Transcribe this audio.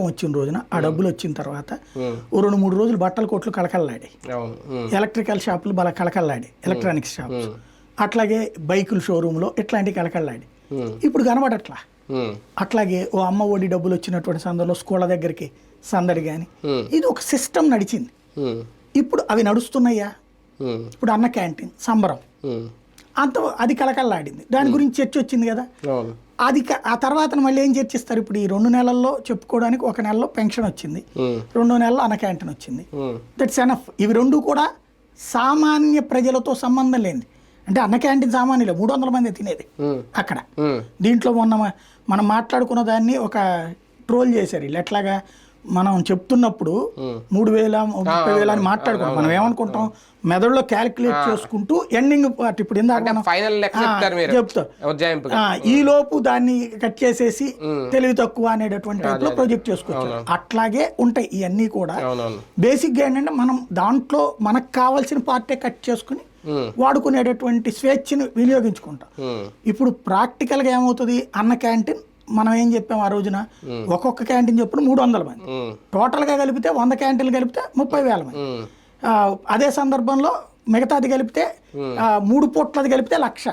వచ్చిన రోజున ఆ డబ్బులు వచ్చిన తర్వాత ఓ 2-3 రోజులు బట్టల కొట్లు కళకళలాడి, ఎలక్ట్రికల్ షాపులు బాగా కళకళలాడి, ఎలక్ట్రానిక్స్ షాప్స్, అట్లాగే బైకుల షోరూంలో ఇట్లాంటివి కళకళలాడి. ఇప్పుడు కనబడట్లా. అట్లాగే ఓ అమ్మ ఒడి డబ్బులు వచ్చినటువంటి సందర్భంలో స్కూళ్ళ దగ్గరికి సందడి కానీ ఇది ఒక సిస్టమ్ నడిచింది. ఇప్పుడు అవి నడుస్తున్నాయా? ఇప్పుడు అన్న క్యాంటీన్ సంబరం అంత అది కళకళలాడింది. దాని గురించి చర్చ వచ్చింది కదా. అది ఆ తర్వాత మళ్ళీ ఏం చర్చిస్తారు? ఇప్పుడు ఈ 2 నెలల్లో చెప్పుకోవడానికి 1 నెలలో పెన్షన్ వచ్చింది, 2 నెలల్లో అన్న క్యాంటీన్ వచ్చింది. That's enough. ఇవి 2 కూడా సామాన్య ప్రజలతో సంబంధం లేనిది. అంటే అన్న క్యాంటీన్ సామాన్యులే, 300 మంది తినేది అక్కడ. దీంట్లో మొన్న మనం మాట్లాడుకున్న దాన్ని ఒక ట్రోల్ చేశారు వీళ్ళు. ఎట్లాగా మనం చెప్తున్నప్పుడు 3,000 30,000 అని మాట్లాడుకుంటాం. మనం ఏమనుకుంటాం, మెదడులో క్యాలిక్యులేట్ చేసుకుంటూ ఎండింగ్ పార్ట్ ఇప్పుడు చెప్తా ఈ లోపు దాన్ని కట్ చేసేసి తెలివి తక్కువ అనేటటువంటి టైప్లో ప్రొజెక్ట్ చేసుకోవచ్చు. అట్లాగే ఉంటాయి ఇవన్నీ కూడా. బేసిక్గా ఏంటంటే మనం దాంట్లో మనకు కావాల్సిన పార్టే కట్ చేసుకుని వాడుకునేటటువంటి స్వేచ్ఛను వినియోగించుకుంటాం. ఇప్పుడు ప్రాక్టికల్గా ఏమవుతుంది, అన్న క్యాంటీన్ మనం ఏం చెప్పాం ఆ రోజున, ఒక్కొక్క క్యాంటీన్ చెప్పుడు 300 మంది, టోటల్గా కలిపితే 100 క్యాంటీన్లు కలిపితే 30,000 మంది. అదే సందర్భంలో మిగతాది కలిపితే 3 పూట్లది కలిపితే 1,00,000.